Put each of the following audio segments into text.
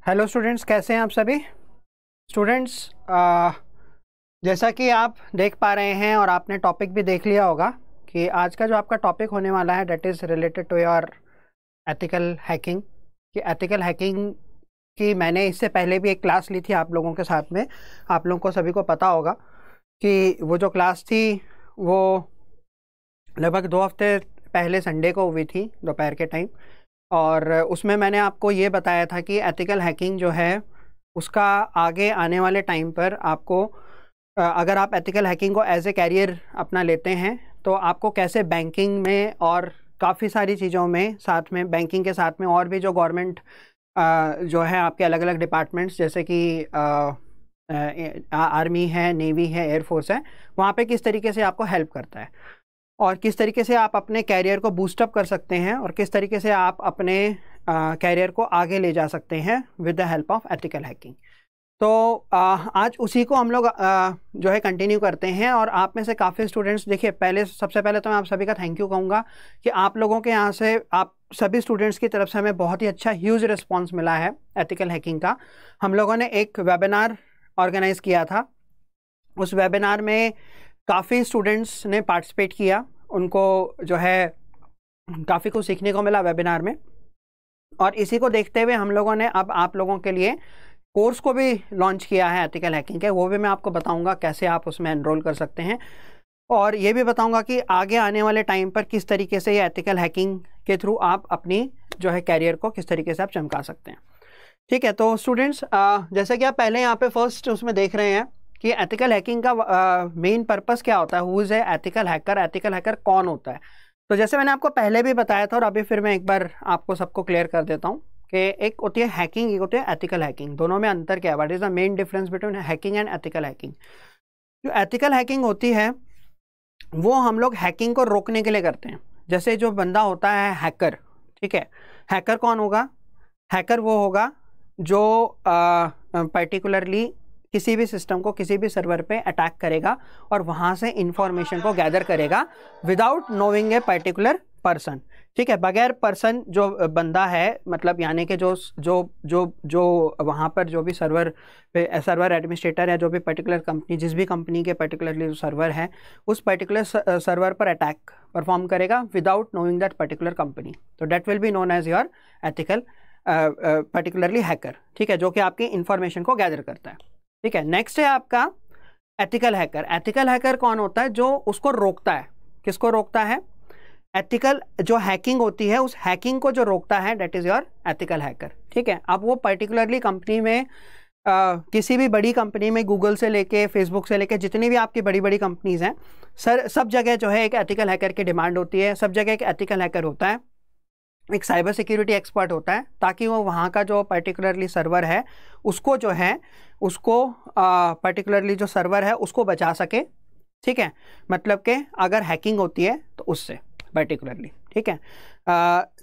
Hello students, कैसे हैं आप सभी स्टूडेंट्स। जैसा कि आप देख पा रहे हैं और आपने टॉपिक भी देख लिया होगा कि आज का जो आपका टॉपिक होने वाला है that is related to your ethical hacking. कि एथिकल हैकिंग की मैंने इससे पहले भी एक क्लास ली थी आप लोगों के साथ में। आप लोगों को सभी को पता होगा कि वो जो क्लास थी वो लगभग 2 हफ्ते पहले संडे को हुई थी दोपहर के टाइम। और उसमें मैंने आपको ये बताया था कि एथिकल हैकिंग जो है उसका आगे आने वाले टाइम पर आपको अगर आप एथिकल हैकिंग को एज ए कैरियर अपना लेते हैं तो आपको कैसे बैंकिंग में और काफ़ी सारी चीज़ों में साथ में बैंकिंग के साथ में और भी जो गवर्नमेंट जो है आपके अलग अलग डिपार्टमेंट्स जैसे कि आर्मी है, नेवी है, एयरफोर्स है, वहाँ पे किस तरीके से आपको हेल्प करता है और किस तरीके से आप अपने कैरियर को बूस्टअप कर सकते हैं और किस तरीके से आप अपने कैरियर को आगे ले जा सकते हैं with the help of ethical hacking. तो आज उसी को हम लोग जो है कंटिन्यू करते हैं। और आप में से काफ़ी स्टूडेंट्स, देखिए सबसे पहले तो मैं आप सभी का थैंक यू कहूँगा कि आप लोगों के यहाँ से, आप सभी स्टूडेंट्स की तरफ से हमें बहुत ही अच्छा ह्यूज रिस्पॉन्स मिला है एथिकल हैकिंग का। हम लोगों ने एक वेबिनार ऑर्गेनाइज़ किया था, उस वेबिनार में काफ़ी स्टूडेंट्स ने पार्टिसिपेट किया, उनको जो है काफ़ी कुछ सीखने को मिला वेबिनार में। और इसी को देखते हुए हम लोगों ने अब आप लोगों के लिए कोर्स को भी लॉन्च किया है एथिकल हैकिंग के। वो भी मैं आपको बताऊंगा कैसे आप उसमें एनरोल कर सकते हैं और ये भी बताऊंगा कि आगे आने वाले टाइम पर किस तरीके से ये एथिकल हैकिंग के थ्रू आप अपनी जो है कैरियर को किस तरीके से आप चमका सकते हैं। ठीक है, तो स्टूडेंट्स जैसे कि आप पहले यहाँ पे फर्स्ट उसमें देख रहे हैं कि एथिकल हैकिंग का मेन पर्पस क्या होता है, who is a ethical hacker, ethical hacker कौन होता है। तो जैसे मैंने आपको पहले भी बताया था और अभी फिर मैं एक बार आपको सबको क्लियर कर देता हूँ कि एक होती है हैकिंग, एक होती है एथिकल हैकिंग। दोनों में अंतर क्या है, what is the main difference between hacking and ethical hacking. जो एथिकल हैकिंग होती है वो हम लोग हैकिंग को रोकने के लिए करते हैं। जैसे जो बंदा होता है हैकर, ठीक है, हैकर कौन होगा, हैकर वो होगा जो पर्टिकुलरली किसी भी सिस्टम को किसी भी सर्वर पे अटैक करेगा और वहाँ से इंफॉर्मेशन को गैदर करेगा without knowing a particular person. ठीक है, बगैर पर्सन जो बंदा है, मतलब यानी कि जो जो जो जो वहाँ पर जो भी सर्वर एडमिनिस्ट्रेटर है, जो भी पर्टिकुलर कंपनी, जिस भी कंपनी के पर्टिकुलरली जो सर्वर है उस पर्टिकुलर सर्वर पर अटैक परफॉर्म करेगा without knowing that particular company, तो that will be known as your ethical particularly hacker. ठीक है, जो कि आपकी इंफॉर्मेशन को गैदर करता है। ठीक है, नेक्स्ट है आपका एथिकल हैकर। एथिकल हैकर कौन होता है, जो उसको रोकता है। किसको रोकता है, एथिकल जो हैकिंग होती है उस हैकिंग को जो रोकता है, that is your ethical hacker. ठीक है, अब वो पर्टिकुलरली कंपनी में किसी भी बड़ी कंपनी में, गूगल से लेके फेसबुक से लेके जितनी भी आपकी बड़ी बड़ी कंपनीज हैं, सब जगह जो है एक एथिकल हैकर की डिमांड होती है। सब जगह एक एथिकल हैकर होता है, एक साइबर सिक्योरिटी एक्सपर्ट होता है, ताकि वो वहाँ का जो पर्टिकुलरली सर्वर है उसको जो है उसको पर्टिकुलरली जो सर्वर है उसको बचा सके। ठीक है, मतलब कि अगर हैकिंग होती है तो उससे पर्टिकुलरली। ठीक है,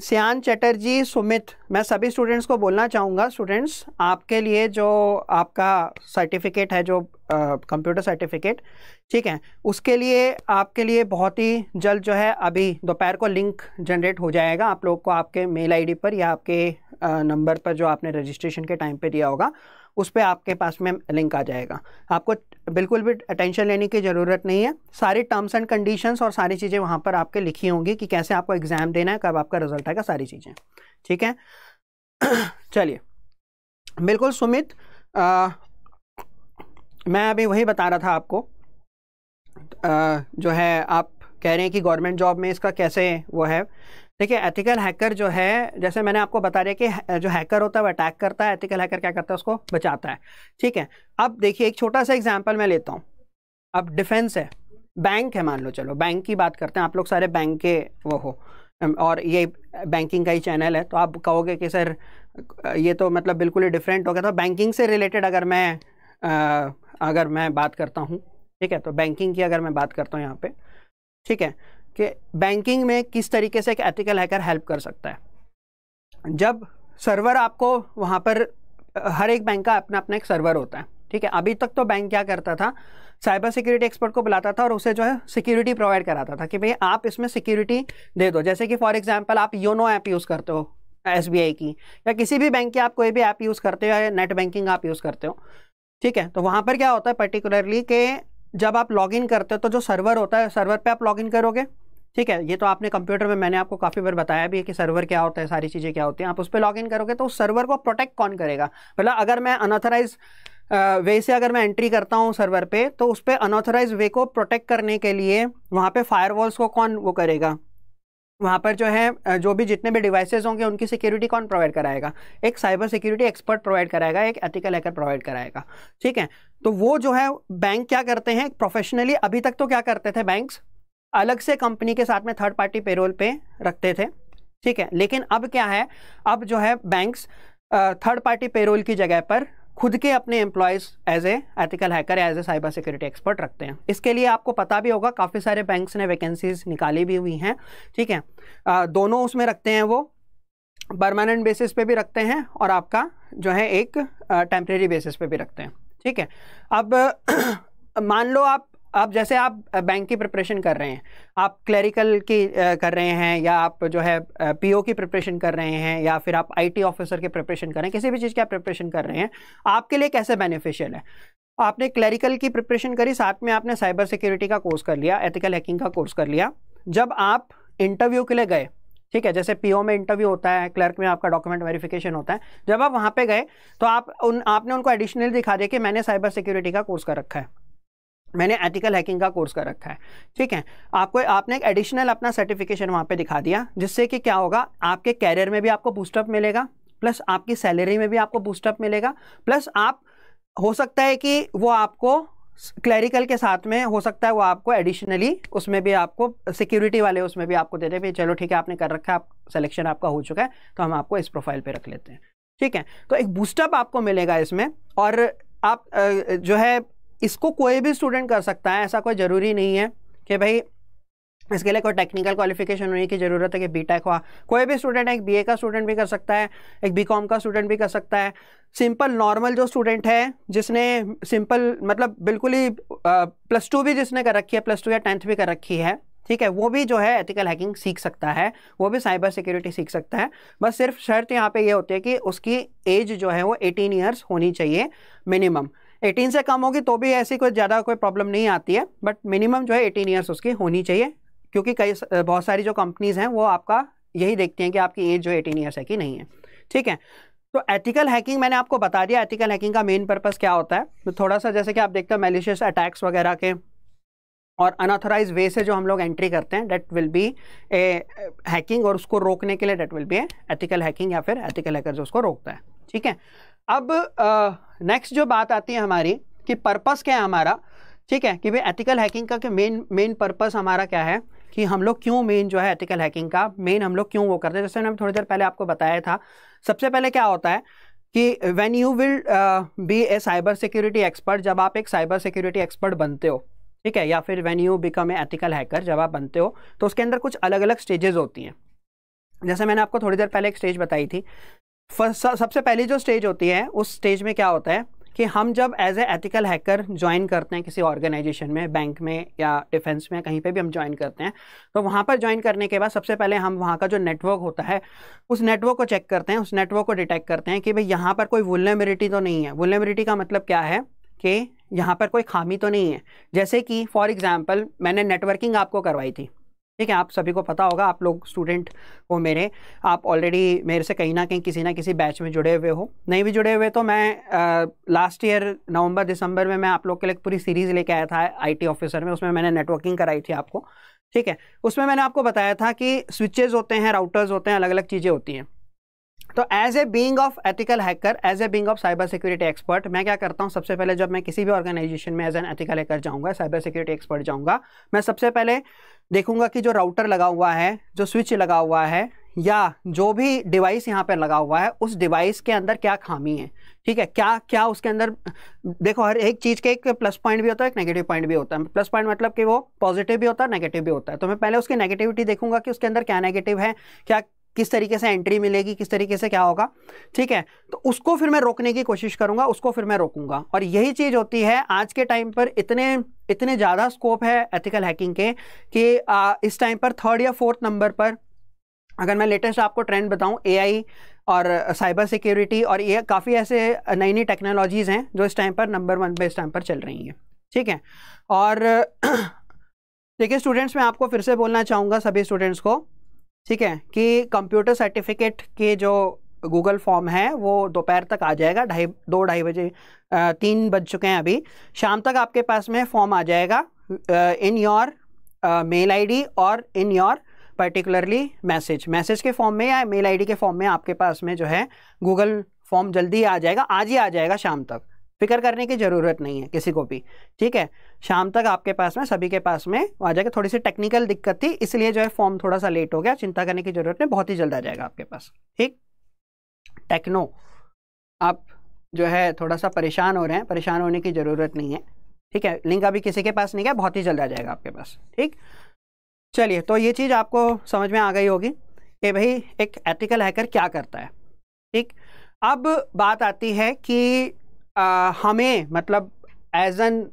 श्यान चटर्जी, सुमित, मैं सभी स्टूडेंट्स को बोलना चाहूँगा, स्टूडेंट्स आपके लिए जो आपका सर्टिफिकेट है, जो कंप्यूटर सर्टिफिकेट, ठीक है, उसके लिए आपके लिए बहुत ही जल्द जो है अभी दोपहर को लिंक जनरेट हो जाएगा आप लोग को आपके मेल आईडी पर या आपके नंबर पर जो आपने रजिस्ट्रेशन के टाइम पे दिया होगा उस पर आपके पास में लिंक आ जाएगा। आपको बिल्कुल भी टेंशन लेने की ज़रूरत नहीं है, सारी टर्म्स एंड कंडीशंस और सारी चीज़ें वहाँ पर आपके लिखी होंगी कि कैसे आपको एग्ज़ाम देना है, कब आपका रिजल्ट आएगा, सारी चीज़ें। ठीक है, चलिए, बिल्कुल सुमित, मैं अभी वही बता रहा था आपको, जो है आप कह रहे हैं कि गवर्नमेंट जॉब में इसका कैसे वो है। देखिए, एथिकल हैकर जो है, जैसे मैंने आपको बता दिया कि जो हैकर होता है वो अटैक करता है, एथिकल हैकर क्या करता है, उसको बचाता है। ठीक है, अब देखिए एक छोटा सा एग्जांपल मैं लेता हूँ। अब डिफेंस है, बैंक है, मान लो, चलो बैंक की बात करते हैं, आप लोग सारे बैंक के वो हो और ये बैंकिंग का ही चैनल है, तो आप कहोगे कि सर ये तो मतलब बिल्कुल ही डिफरेंट हो गया। तो बैंकिंग से रिलेटेड अगर मैं बात करता हूँ, ठीक है, तो बैंकिंग की अगर मैं बात करता हूँ यहाँ पे, ठीक है, कि बैंकिंग में किस तरीके से एक एथिकल हैकर हेल्प कर सकता है। जब सर्वर आपको वहाँ पर, हर एक बैंक का अपना अपना एक सर्वर होता है। ठीक है, अभी तक तो बैंक क्या करता था, साइबर सिक्योरिटी एक्सपर्ट को बुलाता था और उसे जो है सिक्योरिटी प्रोवाइड कराता था कि भाई आप इसमें सिक्योरिटी दे दो। जैसे कि फॉर एग्जांपल आप योनो ऐप यूज़ करते हो, SBI की, या किसी भी बैंक की आप कोई भी ऐप यूज़ करते हो या नेट बैंकिंग आप यूज़ करते हो, ठीक है, तो वहाँ पर क्या होता है पर्टिकुलरली कि जब आप लॉगिन करते हो तो जो सर्वर होता है, सर्वर पे आप लॉगिन करोगे, ठीक है, ये तो आपने कंप्यूटर में, मैंने आपको काफ़ी बार बताया भी है कि सर्वर क्या होता है, सारी चीज़ें क्या होती हैं, आप उस पर लॉगिन करोगे तो उस सर्वर को प्रोटेक्ट कौन करेगा। मतलब अगर मैं अनऑथराइज वे से अगर मैं एंट्री करता हूँ सर्वर पे, तो उस पर अनऑथराइज वे को प्रोटेक्ट करने के लिए वहाँ पे फायरवॉल्स को कौन वो करेगा, वहाँ पर जो है जो भी जितने भी डिवाइसेस होंगे उनकी सिक्योरिटी कौन प्रोवाइड कराएगा, एक साइबर सिक्योरिटी एक्सपर्ट प्रोवाइड कराएगा, एक एथिकल हैकर प्रोवाइड कराएगा, ठीक है। तो वो जो है बैंक क्या करते हैं प्रोफेशनली, अभी तक तो क्या करते थे बैंक्स, अलग से कंपनी के साथ में थर्ड पार्टी पेरोल पे रखते थे, ठीक है, लेकिन अब क्या है, अब जो है बैंक्स थर्ड पार्टी पेरोल की जगह पर खुद के अपने employees as a ethical hacker या as a cyber security expert रखते हैं। इसके लिए आपको पता भी होगा काफ़ी सारे बैंक्स ने वैकेंसीज निकाली भी हुई हैं, ठीक है, दोनों उसमें रखते हैं, वो परमानेंट बेसिस पे भी रखते हैं और आपका जो है एक टेम्परेरी बेसिस पे भी रखते हैं, ठीक है। अब मान लो आप जैसे आप बैंक की प्रिपरेशन कर रहे हैं, आप क्लरिकल की कर रहे हैं, या आप जो है PO की प्रिपरेशन कर रहे हैं, या फिर आप IT ऑफिसर की प्रिपरेशन कर रहे हैं, किसी भी चीज़ की आप प्रिपरेशन कर रहे हैं, आपके लिए कैसे बेनिफिशियल है। आपने क्लरिकल की प्रिपरेशन करी, साथ में आपने साइबर सिक्योरिटी का कोर्स कर लिया, एथिकल हैकिंग का कोर्स कर लिया, जब आप इंटरव्यू के लिए गए, ठीक है, जैसे PO में इंटरव्यू होता है, क्लर्क में आपका डॉक्यूमेंट वेरिफिकेशन होता है, जब आप वहाँ पे गए तो आपने उनको एडिशनल दिखा दिया कि मैंने साइबर सिक्योरिटी का कोर्स कर रखा है, मैंने एथिकल हैकिंग का कोर्स कर रखा है, ठीक है, आपने एक एडिशनल अपना सर्टिफिकेशन वहाँ पे दिखा दिया, जिससे कि क्या होगा, आपके कैरियर में भी आपको बूस्टअप मिलेगा, प्लस आपकी सैलरी में भी आपको बूस्टअप मिलेगा, प्लस आप हो सकता है कि वो आपको क्लरिकल के साथ में हो सकता है वो आपको एडिशनली उसमें भी आपको सिक्योरिटी वाले उसमें भी आपको दे दे, चलो ठीक है आपने कर रखा है, आप सिलेक्शन आपका हो चुका है, तो हम आपको इस प्रोफाइल पे रख लेते हैं, ठीक है। तो एक बूस्टअप आपको मिलेगा इसमें, और आप जो है इसको कोई भी स्टूडेंट कर सकता है, ऐसा कोई ज़रूरी नहीं है कि भाई इसके लिए कोई टेक्निकल क्वालिफिकेशन होने की ज़रूरत है कि BTech हुआ, कोई भी स्टूडेंट है, एक BA का स्टूडेंट भी कर सकता है, एक BCom का स्टूडेंट भी कर सकता है, सिंपल नॉर्मल जो स्टूडेंट है जिसने सिंपल मतलब बिल्कुल ही +2 भी जिसने कर रखी है, +2 या 10th भी कर रखी है, ठीक है, वो भी जो है एथिकल हैकिंग सीख सकता है, वो भी साइबर सिक्योरिटी सीख सकता है। बस सिर्फ शर्त यहाँ पे ये होती है कि उसकी एज जो है वो 18 ईयर्स होनी चाहिए मिनिमम, 18 से कम होगी तो भी ऐसी कोई ज़्यादा कोई प्रॉब्लम नहीं आती है, बट मिनिमम जो है 18 ईयर्स उसकी होनी चाहिए, क्योंकि बहुत सारी जो कंपनीज़ हैं वो आपका यही देखती हैं कि आपकी एज जो 18 ईयर्स है कि नहीं है, ठीक है। तो एथिकल हैकिंग मैंने आपको बता दिया, एथिकल हैकिंग का मेन पर्पस क्या होता है, तो थोड़ा सा जैसे कि आप देखते हो मैलिशियस अटैक्स वगैरह के और अनऑथराइज वे से जो हम लोग एंट्री करते हैं, that will be a hacking, और उसको रोकने के लिए that will be a ethical hacking या फिर एथिकल हैकर जो उसको रोकता है, ठीक है। अब नेक्स्ट जो बात आती है हमारी कि पर्पस क्या है हमारा, ठीक है, कि भाई एथिकल हैकिंग का मेन पर्पस हमारा क्या है, कि हम लोग क्यों मेन जो है एथिकल हैकिंग का मेन हम लोग क्यों वो करते हैं। जैसे मैंने थोड़ी देर पहले आपको बताया था, सबसे पहले क्या होता है कि when you will be A cyber security expert, जब आप एक साइबर सिक्योरिटी एक्सपर्ट बनते हो, ठीक है, या फिर when you become a ethical hacker, जब आप बनते हो तो उसके अंदर कुछ अलग अलग स्टेजेस होती हैं। जैसे मैंने आपको थोड़ी देर पहले एक स्टेज बताई थी, सबसे पहली जो स्टेज होती है उस स्टेज में क्या होता है कि हम जब as a ethical hacker join करते हैं किसी ऑर्गेनाइजेशन में, बैंक में या डिफेंस में, कहीं पे भी हम ज्वाइन करते हैं, तो वहाँ पर ज्वाइन करने के बाद सबसे पहले हम वहाँ का जो नेटवर्क होता है उस नेटवर्क को चेक करते हैं, उस नेटवर्क को डिटेक्ट करते हैं कि भाई यहाँ पर कोई वुल्नरेबिलिटी तो नहीं है। वुल्नरेबिलिटी का मतलब क्या है कि यहाँ पर कोई खामी तो नहीं है। जैसे कि फॉर एग्जाम्पल मैंने नेटवर्किंग आपको करवाई थी, ठीक है, आप सभी को पता होगा, आप लोग स्टूडेंट हो मेरे, आप ऑलरेडी मेरे से कहीं ना कहीं किसी ना किसी बैच में जुड़े हुए हो, नहीं भी जुड़े हुए तो मैं लास्ट ईयर नवंबर दिसंबर में मैं आप लोग के लिए पूरी सीरीज़ लेके आया था IT ऑफिसर में, उसमें मैंने नेटवर्किंग कराई थी आपको, ठीक है। उसमें मैंने आपको बताया था कि स्विचेज़ होते हैं, राउटर्स होते हैं, अलग अलग चीज़ें होती हैं। तो as a being of ethical hacker, as a being of cyber security expert, मैं क्या करता हूँ, सबसे पहले जब मैं किसी भी ऑर्गेनाइजेशन में एज एन एथिकल हैकर जाऊँगा, साइबर सिक्योरिटी एक्सपर्ट जाऊँगा, मैं सबसे पहले देखूंगा कि जो राउटर लगा हुआ है, जो स्विच लगा हुआ है, या जो भी डिवाइस यहाँ पर लगा हुआ है, उस डिवाइस के अंदर क्या खामी है, ठीक है, क्या क्या उसके अंदर। देखो हर एक चीज़ के एक प्लस पॉइंट भी होता है, एक नेगेटिव पॉइंट भी होता है। प्लस पॉइंट मतलब कि वो पॉजिटिव भी होता है, नेगेटिव भी होता है। तो मैं पहले उसकी नेगेटिविटी देखूंगा कि उसके अंदर क्या नेगेटिव है, क्या किस तरीके से एंट्री मिलेगी, किस तरीके से क्या होगा, ठीक है। तो उसको फिर मैं रोकने की कोशिश करूंगा, उसको फिर मैं रोकूंगा। और यही चीज़ होती है आज के टाइम पर, इतने ज़्यादा स्कोप है एथिकल हैकिंग के कि इस टाइम पर 3rd या 4th नंबर पर अगर मैं लेटेस्ट आपको ट्रेंड बताऊं, एआई और साइबर सिक्योरिटी और ये काफ़ी ऐसे नई नई टेक्नोलॉजीज़ हैं जो इस टाइम पर नंबर 1 पे इस टाइम पर चल रही हैं, ठीक है। और देखिए स्टूडेंट्स, मैं आपको फिर से बोलना चाहूँगा सभी स्टूडेंट्स को, ठीक है, कि कंप्यूटर सर्टिफिकेट के जो गूगल फॉर्म है वो दोपहर तक आ जाएगा, 2-2:30 बजे, 3 बज चुके हैं अभी, शाम तक आपके पास में फॉर्म आ जाएगा इन योर मेल आईडी और इन योर पर्टिकुलरली मैसेज के फॉर्म में या मेल आईडी के फॉर्म में आपके पास में जो है गूगल फॉर्म जल्दी आ जाएगा, आज ही आ जाएगा शाम तक, फिक्र करने की ज़रूरत नहीं है किसी को भी, ठीक है। शाम तक आपके पास में सभी के पास में आ जाएगा। थोड़ी सी टेक्निकल दिक्कत थी इसलिए जो है फॉर्म थोड़ा सा लेट हो गया, चिंता करने की ज़रूरत नहीं, बहुत ही जल्द आ जाएगा आपके पास, ठीक। टेक्नो, आप जो है थोड़ा सा परेशान हो रहे हैं, परेशान होने की ज़रूरत नहीं है, ठीक है। लिंक अभी किसी के पास नहीं गया, बहुत ही जल्द आ जाएगा आपके पास, ठीक। चलिए, तो ये चीज़ आपको समझ में आ गई होगी कि भाई एक एथिकल हैकर क्या करता है, ठीक। अब बात आती है कि हमें मतलब एज एन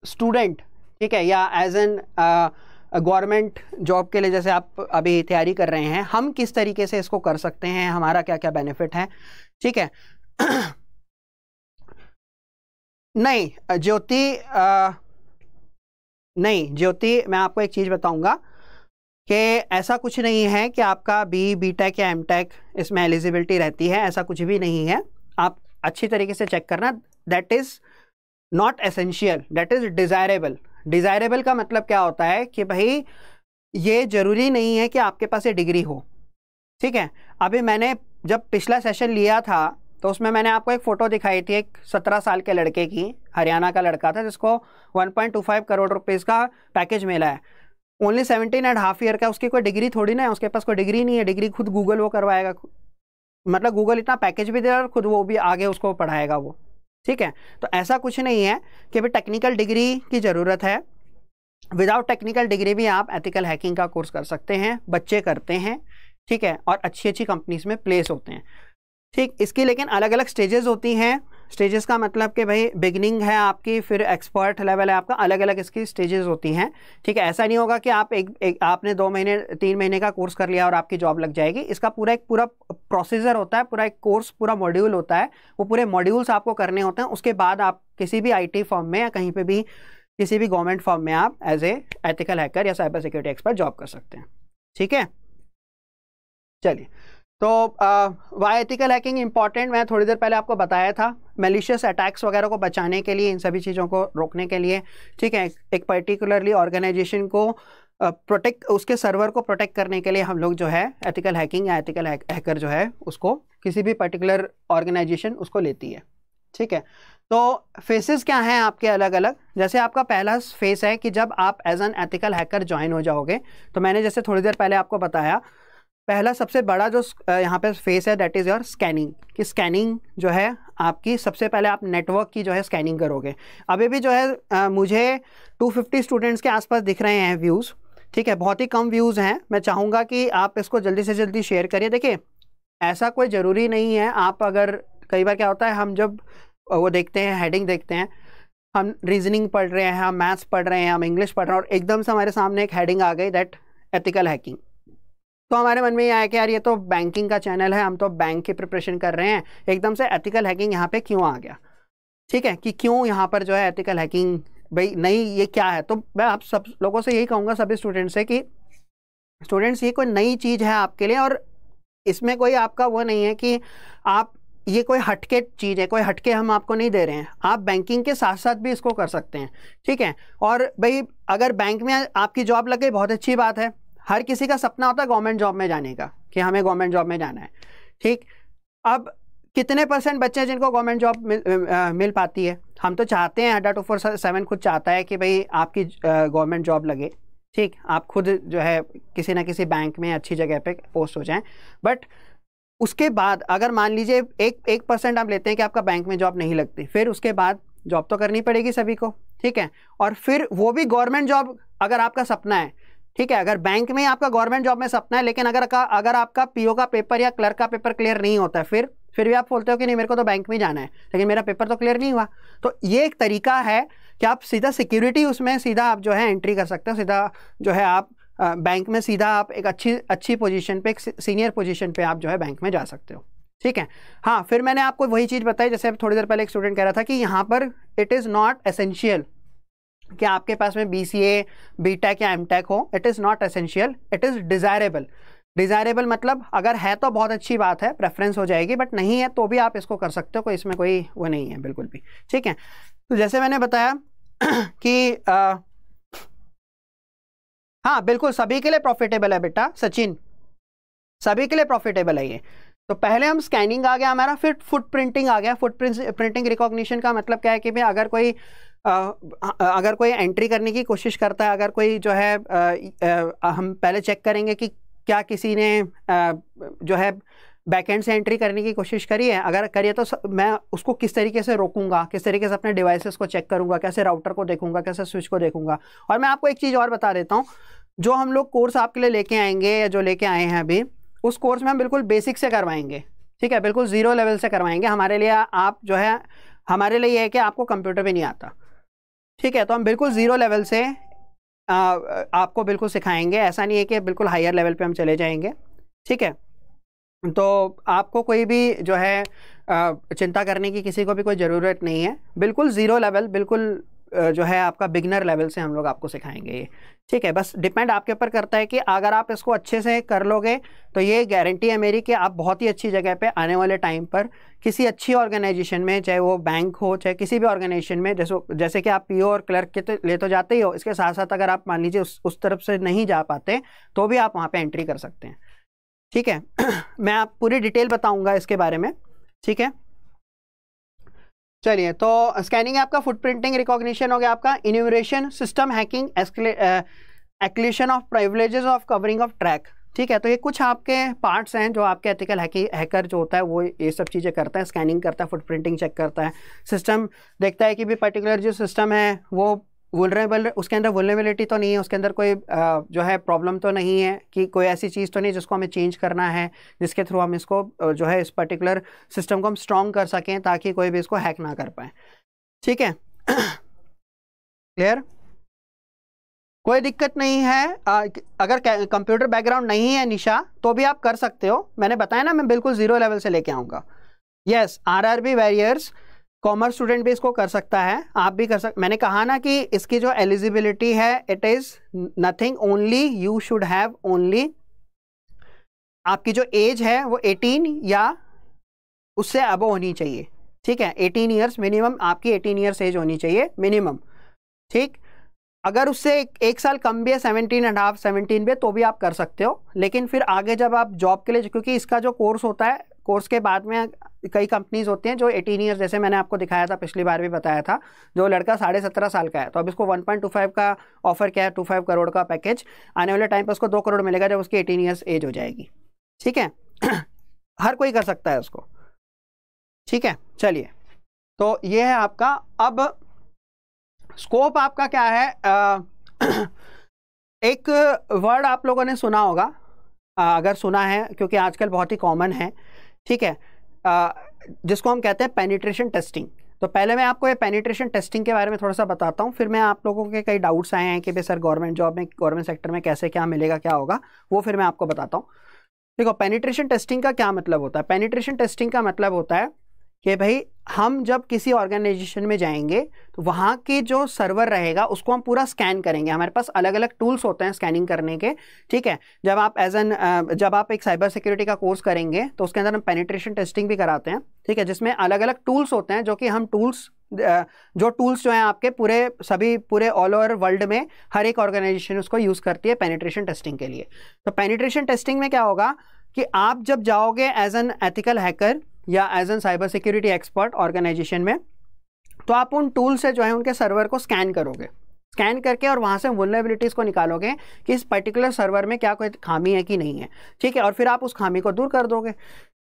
स्टूडेंट, ठीक है, या एज एन गवर्नमेंट जॉब के लिए जैसे आप अभी तैयारी कर रहे हैं, हम किस तरीके से इसको कर सकते हैं, हमारा क्या क्या बेनिफिट है, ठीक है। नहीं ज्योति, मैं आपको एक चीज़ बताऊंगा कि ऐसा कुछ नहीं है कि आपका बी.टेक या एम.टेक इसमें एलिजिबिलिटी रहती है, ऐसा कुछ भी नहीं है। आप अच्छी तरीके से चेक करना, that is not essential, that is desirable. Desirable का मतलब क्या होता है कि भाई ये ज़रूरी नहीं है कि आपके पास ये डिग्री हो, ठीक है। अभी मैंने जब पिछला सेशन लिया था तो उसमें मैंने आपको एक फ़ोटो दिखाई थी, एक 17 साल के लड़के की, हरियाणा का लड़का था जिसको 1.25 करोड़ रुपीज़ का पैकेज मिला है, ओनली 17.5 ईयर का, उसकी कोई डिग्री थोड़ी ना है, उसके पास कोई डिग्री नहीं है, डिग्री खुद गूगल वो करवाएगा, मतलब गूगल इतना पैकेज भी दे रहा है और खुद वो भी आगे उसको पढ़ाएगा वो, ठीक है। तो ऐसा कुछ नहीं है कि भाई टेक्निकल डिग्री की ज़रूरत है, विदाउट टेक्निकल डिग्री भी आप एथिकल हैकिंग का कोर्स कर सकते हैं, बच्चे करते हैं, ठीक है, और अच्छी अच्छी कंपनीज में प्लेस होते हैं, ठीक। इसकी लेकिन अलग अलग स्टेजेस होती हैं। स्टेजेस का मतलब कि भाई बिगनिंग है आपकी, फिर एक्सपर्ट लेवल है आपका, अलग अलग इसकी स्टेजेस होती हैं, ठीक है। ऐसा नहीं होगा कि आप आपने 2 महीने 3 महीने का कोर्स कर लिया और आपकी जॉब लग जाएगी। इसका पूरा प्रोसीजर होता है, पूरा एक कोर्स, पूरा मॉड्यूल होता है, वो पूरे मॉड्यूल्स आपको करने होते हैं। उसके बाद आप किसी भी IT फर्म में या कहीं पर भी किसी भी गवर्नमेंट फर्म में आप एज ए एथिकल हैकर या साइबर सिक्योरिटी एक्सपर्ट जॉब कर सकते हैं, ठीक है। चलिए, तो वाई एथिकल हैकिंग इंपॉर्टेंट, मैं थोड़ी देर पहले आपको बताया था, मैलिशियस अटैक्स वगैरह को बचाने के लिए, इन सभी चीज़ों को रोकने के लिए, ठीक है। एक पर्टिकुलरली ऑर्गेनाइजेशन को प्रोटेक्ट, उसके सर्वर को प्रोटेक्ट करने के लिए हम लोग जो है एथिकल हैकिंग या एथिकल हैकर जो है उसको किसी भी पर्टिकुलर ऑर्गेनाइजेशन उसको लेती है, ठीक है। तो फेसेस क्या हैं आपके अलग अलग, जैसे आपका पहला फेस है कि जब आप as an ethical hacker join हो जाओगे, तो मैंने जैसे थोड़ी देर पहले आपको बताया, पहला सबसे बड़ा जो यहाँ पे फेस है दैट इज़ योर स्कैनिंग, कि स्कैनिंग जो है आपकी, सबसे पहले आप नेटवर्क की जो है स्कैनिंग करोगे। अभी भी जो है मुझे 250 स्टूडेंट्स के आसपास दिख रहे हैं व्यूज़, ठीक है, बहुत ही कम व्यूज़ हैं। मैं चाहूँगा कि आप इसको जल्दी से जल्दी शेयर करिए। देखिए, ऐसा कोई ज़रूरी नहीं है, आप अगर, कई बार क्या होता है, हम जब वो देखते हैं, हेडिंग देखते हैं, हम रीजनिंग पढ़ रहे हैं, हम मैथ्स पढ़ रहे हैं, हम इंग्लिश पढ़ रहे हैं, और एकदम से हमारे सामने एक हेडिंग आ गई दैट एथिकल हैकिंग, तो हमारे मन में ये आया कि यार ये तो बैंकिंग का चैनल है, हम तो बैंक की प्रिपरेशन कर रहे हैं, एकदम से एथिकल हैकिंग यहाँ पे क्यों आ गया, ठीक है, कि क्यों यहाँ पर जो है एथिकल हैकिंग, भाई नहीं ये क्या है। तो मैं आप सब लोगों से यही कहूँगा, सभी स्टूडेंट्स से, कि स्टूडेंट्स ये कोई नई चीज़ है आपके लिए, और इसमें कोई आपका वो नहीं है कि आप, ये कोई हटके चीज़ है, कोई हटके हम आपको नहीं दे रहे हैं, आप बैंकिंग के साथ साथ भी इसको कर सकते हैं, ठीक है। और भाई अगर बैंक में आपकी जॉब लग गई, बहुत अच्छी बात है, हर किसी का सपना होता है गवर्नमेंट जॉब में जाने का, कि हमें गवर्नमेंट जॉब में जाना है, ठीक। अब कितने % बच्चे हैं जिनको गवर्नमेंट जॉब मिल पाती है? हम तो चाहते हैं, अड्डा 247 खुद चाहता है कि भाई आपकी गवर्नमेंट जॉब लगे, ठीक, आप खुद जो है किसी ना किसी बैंक में अच्छी जगह पे पोस्ट हो जाएं। बट उसके बाद अगर मान लीजिए 1% आप लेते हैं कि आपका बैंक में जॉब नहीं लगती, फिर उसके बाद जॉब तो करनी पड़ेगी सभी को, ठीक है। और फिर वो भी गवर्नमेंट जॉब अगर आपका सपना है, ठीक है, अगर बैंक में आपका गवर्नमेंट जॉब में सपना है, लेकिन अगर आपका PO का पेपर या क्लर्क का पेपर क्लियर नहीं होता है, फिर भी आप बोलते हो कि नहीं मेरे को तो बैंक में जाना है, लेकिन मेरा पेपर तो क्लियर नहीं हुआ। तो ये एक तरीका है कि आप सीधा सिक्योरिटी, उसमें सीधा आप जो है एंट्री कर सकते हो, सीधा जो है आप बैंक में सीधा आप एक अच्छी पोजीशन पे, एक सीनियर पोजीशन पे आप जो है बैंक में जा सकते हो। ठीक है। हाँ, फिर मैंने आपको वही चीज़ बताई, जैसे थोड़ी देर पहले एक स्टूडेंट कह रहा था कि यहाँ पर इट इज़ नॉट एसेंशियल कि आपके पास में BCA, BTech या MTech हो। It is not essential, it is desirable. Desirable मतलब अगर है तो बहुत अच्छी बात है, प्रेफरेंस हो जाएगी, बट नहीं है तो भी आप इसको कर सकते हो, कोई इसमें कोई वो नहीं है बिल्कुल भी। ठीक है। तो जैसे मैंने बताया कि हाँ बिल्कुल सभी के लिए प्रॉफिटेबल है बेटा सचिन, सभी के लिए प्रॉफिटेबल है ये। तो पहले हम स्कैनिंग आ गया हमारा, फिर फुट प्रिंटिंग आ गया। फुट प्रिंटिंग रिकॉग्निशन का मतलब क्या है कि भाई अगर कोई एंट्री करने की कोशिश करता है, अगर कोई जो है हम पहले चेक करेंगे कि क्या किसी ने जो है बैकएंड से एंट्री करने की कोशिश करी है। अगर करिए तो मैं उसको किस तरीके से रोकूंगा, किस तरीके से अपने डिवाइसेस को चेक करूंगा, कैसे राउटर को देखूंगा, कैसे स्विच को देखूंगा। और मैं आपको एक चीज़ और बता देता हूँ, जो हम लोग कोर्स आपके लिए लेके आएंगे या जो लेके आए हैं अभी, उस कोर्स में हम बिल्कुल बेसिक से करवाएंगे। ठीक है, बिल्कुल 0 लेवल से करवाएंगे। हमारे लिए आप जो है, हमारे लिए ये है कि आपको कंप्यूटर भी नहीं आता। ठीक है, तो हम बिल्कुल 0 लेवल से आपको बिल्कुल सिखाएंगे। ऐसा नहीं है कि बिल्कुल हायर लेवल पे हम चले जाएंगे। ठीक है, तो आपको कोई भी जो है चिंता करने की किसी को भी कोई ज़रूरत नहीं है। बिल्कुल 0 लेवल, बिल्कुल जो है आपका बिगनर लेवल से हम लोग आपको सिखाएंगे ये। ठीक है, बस डिपेंड आपके ऊपर करता है कि अगर आप इसको अच्छे से कर लोगे तो ये गारंटी है मेरी कि आप बहुत ही अच्छी जगह पे आने वाले टाइम पर किसी अच्छी ऑर्गेनाइजेशन में, चाहे वो बैंक हो चाहे किसी भी ऑर्गेनाइजेशन में, जैसे कि आप PO और क्लर्क के तो ले तो जाते ही हो, इसके साथ साथ अगर आप मान लीजिए उस तरफ से नहीं जा पाते तो भी आप वहाँ पर एंट्री कर सकते हैं। ठीक है मैं आप पूरी डिटेल बताऊँगा इसके बारे में। ठीक है, चलिए, तो स्कैनिंग आपका, फुट प्रिंटिंग रिकॉग्निशन हो गया आपका, enumeration, system hacking, escalation of privileges of covering of track. ठीक है, तो ये कुछ आपके पार्ट्स हैं जो आपके एथिकल हैकर जो होता है वो ये सब चीज़ें करता है। स्कैनिंग करता है, फुट प्रिंटिंग चेक करता है, सिस्टम देखता है कि भी पर्टिकुलर जो सिस्टम है वो वुलरेबल, उसके अंदर वुलरेबिलिटी तो नहीं है, उसके अंदर कोई जो है प्रॉब्लम तो नहीं है, कि कोई ऐसी चीज़ तो नहीं जिसको हमें चेंज करना है, जिसके थ्रू हम इसको जो है इस पर्टिकुलर सिस्टम को हम स्ट्रॉन्ग कर सकें ताकि कोई भी इसको हैक ना कर पाए। ठीक है क्लियर, कोई दिक्कत नहीं है। अगर कंप्यूटर बैकग्राउंड नहीं है निशा तो भी आप कर सकते हो। मैंने बताया ना, मैं बिल्कुल 0 लेवल से लेके आऊँगा। Yes, RRB warriors commerce student भी इसको कर सकता है, आप भी कर सकते। मैंने कहा ना कि इसकी जो एलिजिबिलिटी है, it is nothing, only you should have only, आपकी जो एज है वो 18 या उससे अबव होनी चाहिए। ठीक है, 18 ईयर्स मिनिमम, आपकी 18 ईयर्स एज होनी चाहिए मिनिमम। ठीक, अगर उससे एक साल कम भी है, 17.5 17 भी, तो भी आप कर सकते हो। लेकिन फिर आगे जब आप जॉब के लिए, क्योंकि इसका जो कोर्स होता है, कोर्स के बाद में कई कंपनीज होती हैं जो 18 ईयर्स, जैसे मैंने आपको दिखाया था, पिछली बार भी बताया था, जो लड़का 17.5 साल का है, तो अब इसको 1.25 का ऑफर क्या है, 25 करोड़ का पैकेज। आने वाले टाइम पर उसको 2 करोड़ मिलेगा जब उसकी 18 ईयर्स एज हो जाएगी। ठीक है हर कोई कर सकता है उसको। ठीक है, चलिए, तो ये है आपका। अब स्कोप आपका क्या है, एक वर्ड आप लोगों ने सुना होगा, अगर सुना है, क्योंकि आजकल बहुत ही कॉमन है। ठीक है, जिसको हम कहते हैं पेनिट्रेशन टेस्टिंग। तो पहले मैं आपको ये पेनिट्रेशन टेस्टिंग के बारे में थोड़ा सा बताता हूँ, फिर मैं आप लोगों के कई डाउट्स आए हैं कि भाई सर गवर्नमेंट जॉब में, गवर्नमेंट सेक्टर में कैसे क्या मिलेगा, क्या होगा, वो फिर मैं आपको बताता हूँ। देखो, पेनिट्रेशन टेस्टिंग का क्या मतलब होता है। पेनिट्रेशन टेस्टिंग का मतलब होता है कि भाई हम जब किसी ऑर्गेनाइजेशन में जाएंगे तो वहाँ के जो सर्वर रहेगा उसको हम पूरा स्कैन करेंगे। हमारे पास अलग अलग टूल्स होते हैं स्कैनिंग करने के। ठीक है, जब आप एक साइबर सिक्योरिटी का कोर्स करेंगे तो उसके अंदर हम पेनिट्रेशन टेस्टिंग भी कराते हैं। ठीक है, जिसमें अलग अलग टूल्स होते हैं, जो कि हम टूल्स जो हैं आपके पूरे ऑल ओवर वर्ल्ड में हर एक ऑर्गेनाइजेशन उसको यूज़ करती है पेनिट्रेशन टेस्टिंग के लिए। तो पेनिट्रेशन टेस्टिंग में क्या होगा कि आप जब जाओगे एज एन एथिकल हैकर या as an cyber security expert organisation में, तो आप उन टूल से जो है उनके सर्वर को स्कैन करोगे, स्कैन करके और वहाँ से वल्नरेबिलिटीज़ को निकालोगे कि इस पर्टिकुलर सर्वर में क्या कोई खामी है कि नहीं है। ठीक है, और फिर आप उस खामी को दूर कर दोगे।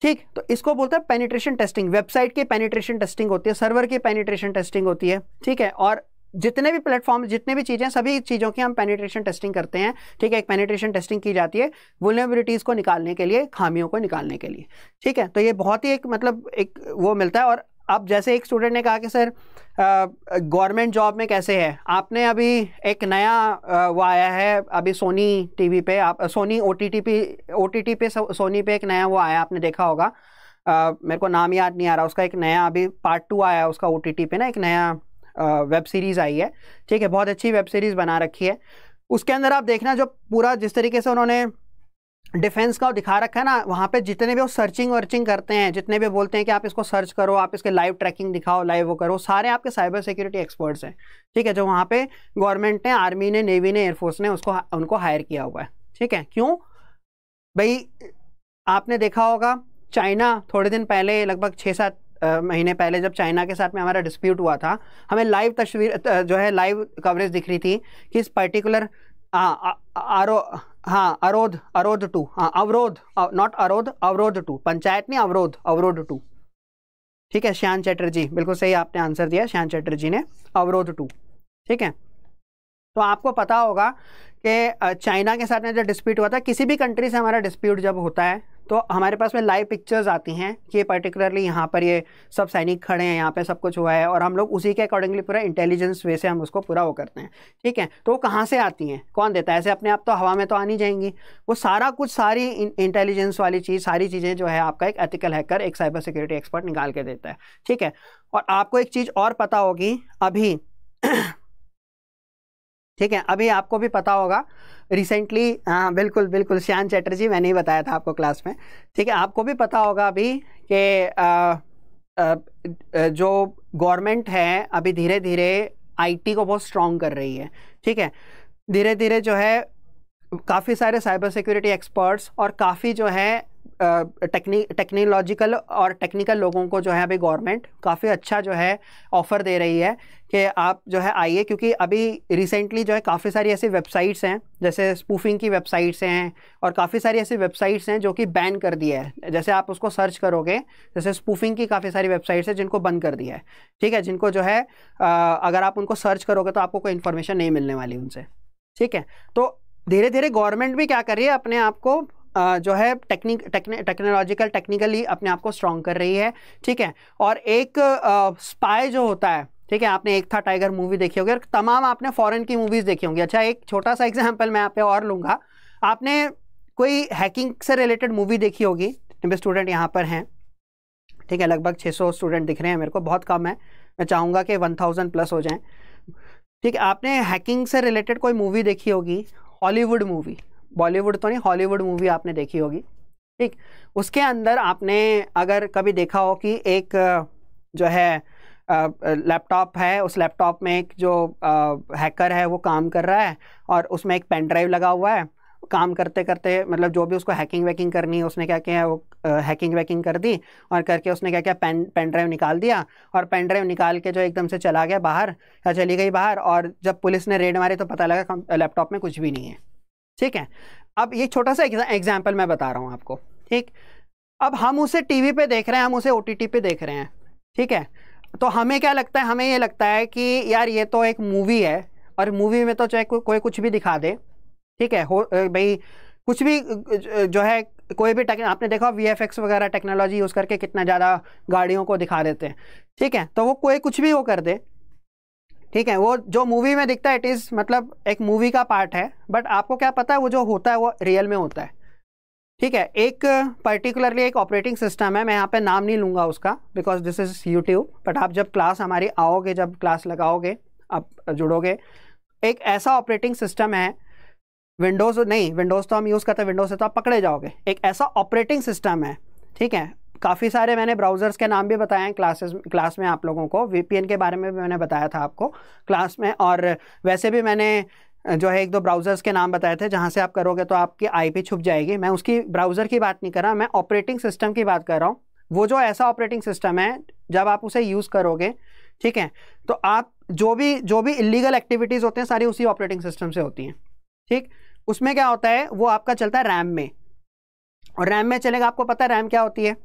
ठीक, तो इसको बोलते हैं पेनिट्रेशन टेस्टिंग। वेबसाइट की पेनिट्रेशन टेस्टिंग होती है, सर्वर की पेनिट्रेशन टेस्टिंग होती है। ठीक है, और जितने भी प्लेटफॉर्म, जितने भी चीज़ें, सभी चीज़ों की हम पेनिट्रेशन टेस्टिंग करते हैं। ठीक है, एक पेनिट्रेशन टेस्टिंग की जाती है वल्नरेबिलिटीज़ को निकालने के लिए, खामियों को निकालने के लिए। ठीक है, तो ये बहुत ही एक मतलब एक वो मिलता है। और अब जैसे एक स्टूडेंट ने कहा कि सर गवर्नमेंट जॉब में कैसे है, आपने अभी एक नया वो आया है अभी सोनी टीवी पे, आप सोनी ओटीटी पे सोनी पे एक नया वो आया, आपने देखा होगा, मेरे को नाम याद नहीं आ रहा उसका, एक नया अभी पार्ट 2 आया उसका ओटीटी पे ना, एक नया वेब सीरीज़ आई है, ठीक है, बहुत अच्छी वेब सीरीज़ बना रखी है। उसके अंदर आप देखना जो पूरा जिस तरीके से उन्होंने डिफेंस का दिखा रखा है ना, वहाँ पे जितने भी वो सर्चिंग वर्चिंग करते हैं, जितने भी बोलते हैं कि आप इसको सर्च करो, आप इसके लाइव ट्रैकिंग दिखाओ, लाइव वो करो, सारे आपके साइबर सिक्योरिटी एक्सपर्ट्स हैं, ठीक है, जो वहाँ पे गवर्नमेंट ने, आर्मी ने, नेवी ने, एयरफोर्स ने उनको हायर किया हुआ है, ठीक है। क्यों भाई, आपने देखा होगा चाइना थोड़े दिन पहले, लगभग 6-7 महीने पहले जब चाइना के साथ में हमारा डिस्प्यूट हुआ था, हमें लाइव तस्वीर जो है लाइव कवरेज दिख रही थी कि इस पर्टिकुलर अवरोध 2, अवरोध, नॉट अवरोध 2, पंचायत नहीं, अवरोध 2, ठीक है। श्यान चैटर्जी, बिल्कुल सही आपने आंसर दिया, श्यान चैटर्जी ने, अवरोध 2, ठीक है। तो आपको पता होगा कि चाइना के साथ में जब डिस्प्यूट हुआ था, किसी भी कंट्री से हमारा डिस्प्यूट जब होता है तो हमारे पास में लाइव पिक्चर्स आती हैं कि पर्टिकुलरली यहाँ पर ये सब सैनिक खड़े हैं, यहाँ पे सब कुछ हुआ है, और हम लोग उसी के अकॉर्डिंगली पूरा इंटेलिजेंस वे से हम उसको पूरा वो करते हैं, ठीक है। तो वो कहाँ से आती हैं, कौन देता है, ऐसे अपने आप तो हवा में तो आ नहीं जाएंगी, वो सारा कुछ, सारी इंटेलिजेंस वाली चीज़, सारी चीज़ें जो है आपका एक एथिकल हैकर, एक साइबर सिक्योरिटी एक्सपर्ट निकाल के देता है, ठीक है। और आपको एक चीज़ और पता होगी अभी ठीक है, अभी आपको भी पता होगा रिसेंटली, हाँ बिल्कुल बिल्कुल, श्यान चैटर्जी, मैंने ही बताया था आपको क्लास में, ठीक है। आपको भी पता होगा अभी कि जो गवर्नमेंट है अभी धीरे धीरे आईटी को बहुत स्ट्रॉन्ग कर रही है, ठीक है। धीरे धीरे जो है काफ़ी सारे साइबर सिक्योरिटी एक्सपर्ट्स और काफ़ी जो है टेक्नोलॉजिकल और टेक्निकल लोगों को जो है अभी गवर्नमेंट काफ़ी अच्छा जो है ऑफ़र दे रही है कि आप जो है आइए, क्योंकि अभी रिसेंटली जो है काफ़ी सारी ऐसी वेबसाइट्स हैं, जैसे स्पूफिंग की वेबसाइट्स हैं, और काफ़ी सारी ऐसी वेबसाइट्स हैं जो कि बैन कर दिया है। जैसे आप उसको सर्च करोगे, जैसे स्पूफिंग की काफ़ी सारी वेबसाइट्स हैं जिनको बंद कर दिया है, ठीक है, जिनको जो है अगर आप उनको सर्च करोगे तो आपको कोई इन्फॉर्मेशन नहीं मिलने वाली उनसे, ठीक है। तो धीरे धीरे गवर्नमेंट भी क्या कर रही है, अपने आप को जो है टेक्निकली अपने आप को स्ट्रॉन्ग कर रही है, ठीक है। और एक स्पाई जो होता है, ठीक है, आपने एक था टाइगर मूवी देखी होगी, और तमाम आपने फॉरेन की मूवीज़ देखी होंगी। अच्छा, एक छोटा सा एग्जांपल मैं आप पे और लूँगा, आपने कोई हैकिंग से रिलेटेड मूवी देखी होगी, स्टूडेंट यहाँ पर हैं, ठीक है, लगभग 600 स्टूडेंट दिख रहे हैं मेरे को, बहुत कम है, मैं चाहूँगा कि 1000 प्लस हो जाएँ, ठीक है। आपने हैकिंग से रिलेटेड कोई मूवी देखी होगी, हॉलीवुड मूवी, बॉलीवुड तो नहीं, हॉलीवुड मूवी आपने देखी होगी, ठीक। उसके अंदर आपने अगर कभी देखा हो कि एक जो है लैपटॉप है, उस लैपटॉप में एक जो हैकर है वो काम कर रहा है, और उसमें एक पेन ड्राइव लगा हुआ है, काम करते करते मतलब जो भी उसको हैकिंग वैकिंग करनी है, उसने क्या किया, वो हैकिंग वैकिंग कर दी, और करके उसने क्या किया, पेन ड्राइव निकाल दिया, और पेन ड्राइव निकाल के जो एकदम से चला गया बाहर, या चली गई बाहर, और जब पुलिस ने रेड मारी तो पता लगा लैपटॉप में कुछ भी नहीं है, ठीक है। अब ये छोटा सा एग्जाम्पल मैं बता रहा हूँ आपको, ठीक। अब हम उसे टीवी पे देख रहे हैं, हम उसे ओटीटी पे देख रहे हैं, ठीक है। तो हमें क्या लगता है, हमें ये लगता है कि यार ये तो एक मूवी है, और मूवी में तो चाहे कोई कुछ भी दिखा दे, ठीक है, हो भाई कुछ भी जो है, कोई भी आपने देखा VFX वगैरह टेक्नोलॉजी यूज़ करके कितना ज़्यादा गाड़ियों को दिखा देते हैं, ठीक है। तो वो कोई कुछ भी वो कर दे, ठीक है, वो जो मूवी में दिखता है इट इज़ मतलब एक मूवी का पार्ट है, बट आपको क्या पता है वो जो होता है वो रियल में होता है, ठीक है। एक पर्टिकुलरली एक ऑपरेटिंग सिस्टम है, मैं यहाँ पे नाम नहीं लूँगा उसका because this is YouTube, but आप जब क्लास हमारी आओगे, जब क्लास लगाओगे, आप जुड़ोगे, एक ऐसा ऑपरेटिंग सिस्टम है, विंडोज़ नहीं, विंडोज़ तो हम यूज़ करते हैं, विंडोज़ से तो आप पकड़े जाओगे, एक ऐसा ऑपरेटिंग सिस्टम है, ठीक है। काफ़ी सारे मैंने ब्राउज़र्स के नाम भी बताए हैं क्लास में आप लोगों को, VPN के बारे में भी मैंने बताया था आपको क्लास में, और वैसे भी मैंने जो है 1-2 ब्राउज़र्स के नाम बताए थे जहां से आप करोगे तो आपकी IP छुप जाएगी। मैं उसकी ब्राउज़र की बात नहीं कर रहा, मैं ऑपरेटिंग सिस्टम की बात कर रहा हूँ। वो जो ऐसा ऑपरेटिंग सिस्टम है, जब आप उसे यूज़ करोगे, ठीक है, तो आप जो भी इलीगल एक्टिविटीज़ होते हैं सारी उसी ऑपरेटिंग सिस्टम से होती हैं, ठीक। उसमें क्या होता है, वो आपका चलता है रैम में, और रैम में चलेगा, आपको पता है रैम क्या होती है,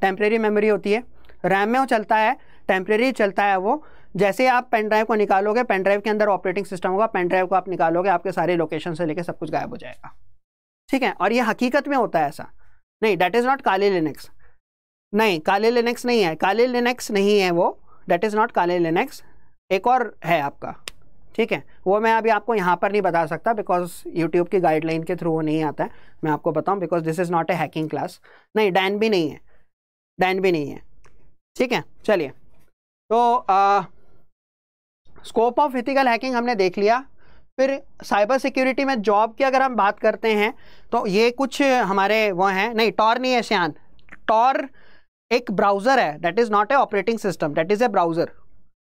टेम्परेरी मेमोरी होती है, रैम में वो चलता है, टेम्परेरी चलता है वो। जैसे आप पेन ड्राइव को निकालोगे, पेन ड्राइव के अंदर ऑपरेटिंग सिस्टम होगा, पेन ड्राइव को आप निकालोगे, आपके सारे लोकेशन से लेके सब कुछ गायब हो जाएगा, ठीक है। और ये हकीकत में होता है ऐसा नहीं, that is not Kali Linux. नहीं, काले लिनक्स नहीं है, काले लिनक्स नहीं है वो, डेट इज़ नॉट काले लिनक्स, एक और है आपका, ठीक है। वो मैं अभी आपको यहाँ पर नहीं बता सकता बिकॉज यूट्यूब की गाइडलाइन के थ्रू वो नहीं आता है, मैं आपको बताऊँ because this is not a hacking class. नहीं, डैन भी नहीं है, डैन भी नहीं है, ठीक है। चलिए, तो स्कोप ऑफ एथिकल हैकिंग हमने देख लिया। फिर साइबर सिक्योरिटी में जॉब की अगर हम बात करते हैं तो ये कुछ हमारे वो हैं, नहीं टॉर नहीं है श्यान, टॉर एक ब्राउज़र है, that is not a operating system, that is a browser,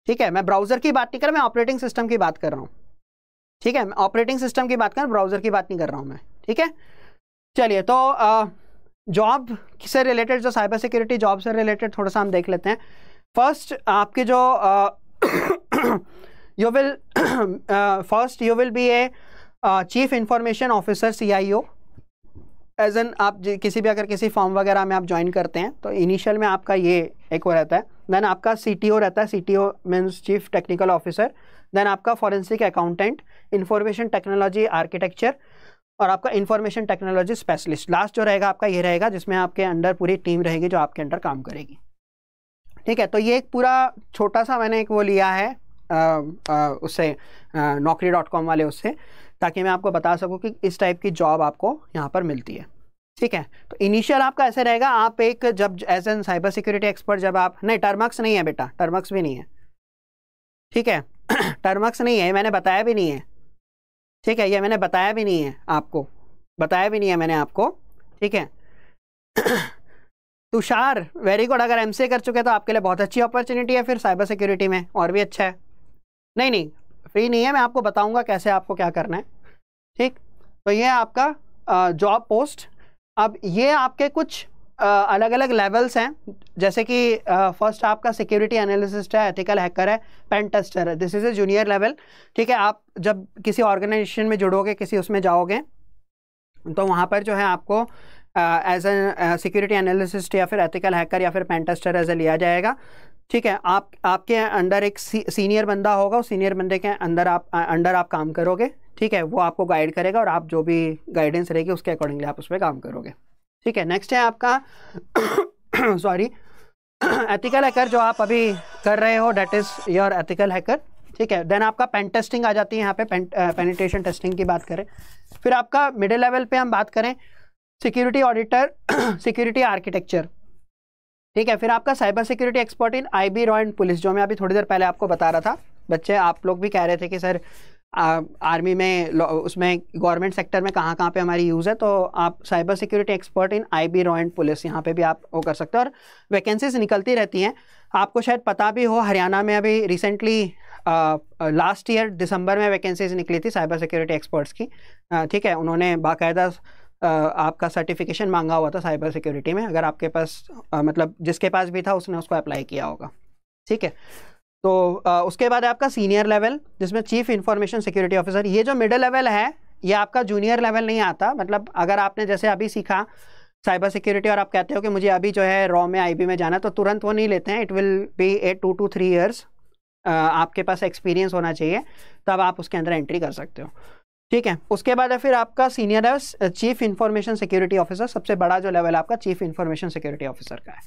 ठीक है। मैं ब्राउज़र की बात नहीं कर रहा, मैं ऑपरेटिंग सिस्टम की बात कर रहा हूँ, ठीक है। मैं ऑपरेटिंग सिस्टम की बात कर रहा हूँ, ब्राउज़र की बात नहीं कर रहा हूँ मैं, ठीक है। चलिए, तो जॉब से रिलेटेड, जो साइबर सिक्योरिटी जॉब से रिलेटेड थोड़ा सा हम देख लेते हैं। फर्स्ट आपके जो you will first you will be a chief information officer CIO as an, आप किसी भी अगर किसी फॉर्म वगैरह में आप ज्वाइन करते हैं तो इनिशियल में आपका ये एक वो रहता है। देन आपका CTO रहता है, CTO means chief technical officer. Then आपका forensic accountant, information technology architecture और आपका इंफॉर्मेशन टेक्नोलॉजी स्पेशलिस्ट। लास्ट जो रहेगा आपका ये रहेगा जिसमें आपके अंडर पूरी टीम रहेगी जो आपके अंडर काम करेगी, ठीक है। तो ये एक पूरा छोटा सा मैंने एक वो लिया है उससे naukri.com वाले उससे, ताकि मैं आपको बता सकूं कि इस टाइप की जॉब आपको यहाँ पर मिलती है, ठीक है। तो इनिशियल आपका ऐसे रहेगा, आप एक जब as an cyber security expert जब आप, नहीं टर्मक्स नहीं है बेटा, टर्मक्स भी नहीं है, ठीक है। टर्मक्स नहीं है, मैंने बताया भी नहीं है, ठीक है। ये मैंने बताया भी नहीं है आपको, बताया भी नहीं है मैंने आपको, ठीक है। तुषार वेरी गुड, अगर MCA कर चुके तो आपके लिए बहुत अच्छी अपॉर्चुनिटी है फिर साइबर सिक्योरिटी में, और भी अच्छा है। नहीं नहीं, फ्री नहीं है, मैं आपको बताऊंगा कैसे आपको क्या करना है, ठीक। तो ये आपका जॉब पोस्ट। अब ये आपके कुछ अलग अलग लेवल्स हैं, जैसे कि फर्स्ट आपका सिक्योरिटी एनालिसिस्ट है, एथिकल हैकर है, पेन टेस्टर है, this is a junior level, ठीक है। आप जब किसी ऑर्गेनाइजेशन में जुड़ोगे, किसी उसमें जाओगे तो वहाँ पर जो है आपको एज ए सिक्योरिटी एनालिसिस्ट या फिर एथिकल हैकर या फिर पेन टेस्टर एज ए लिया जाएगा, ठीक है। आपके अंडर एक सीनियर बंदा होगा, उस सीनियर बंदे के अंदर आप काम करोगे, ठीक है। वो आपको गाइड करेगा और आप जो भी गाइडेंस रहेगी उसके अकॉर्डिंगली आप उस पर काम करोगे, ठीक है। नेक्स्ट है आपका सॉरी एथिकल हैकर, जो आप अभी कर रहे हो, that is your ethical hacker, ठीक है। देन आपका पेन टेस्टिंग आ जाती है यहाँ पे, पेनिट्रेशन टेस्टिंग की बात करें। फिर आपका मिडिल लेवल पे हम बात करें सिक्योरिटी ऑडिटर, सिक्योरिटी आर्किटेक्चर, ठीक है। फिर आपका cyber security expert in IB raw and police, जो मैं अभी थोड़ी देर पहले आपको बता रहा था। बच्चे आप लोग भी कह रहे थे कि सर आर्मी में, उसमें गवर्नमेंट सेक्टर में कहाँ कहाँ पे हमारी यूज़ है, तो आप cyber security expert in IB raw and police यहाँ पे भी आप वो कर सकते हो। और वैकेंसीज निकलती रहती हैं, आपको शायद पता भी हो, हरियाणा में अभी रिसेंटली लास्ट ईयर दिसंबर में वैकेंसीज निकली थी साइबर सिक्योरिटी एक्सपर्ट्स की, ठीक है। उन्होंने बाकायदा आपका सर्टिफिकेशन मांगा हुआ था साइबर सिक्योरिटी में, अगर आपके पास मतलब जिसके पास भी था उसने उसको अप्लाई किया होगा, ठीक है। तो उसके बाद आपका सीनियर लेवल, जिसमें चीफ इंफॉर्मेशन सिक्योरिटी ऑफिसर। ये जो मिडिल लेवल है ये आपका जूनियर लेवल नहीं आता, मतलब अगर आपने जैसे अभी सीखा साइबर सिक्योरिटी और आप कहते हो कि मुझे अभी जो है रॉ में IB में जाना है, तो तुरंत वो नहीं लेते हैं। It will be 2 to 3 years आपके पास एक्सपीरियंस होना चाहिए, तब आप उसके अंदर एंट्री कर सकते हो, ठीक है। उसके बाद है फिर आपका सीनियर है चीफ इंफॉर्मेशन सिक्योरिटी ऑफिसर, सबसे बड़ा जो लेवल आपका चीफ इंफॉर्मेशन सिक्योरिटी ऑफिसर का है,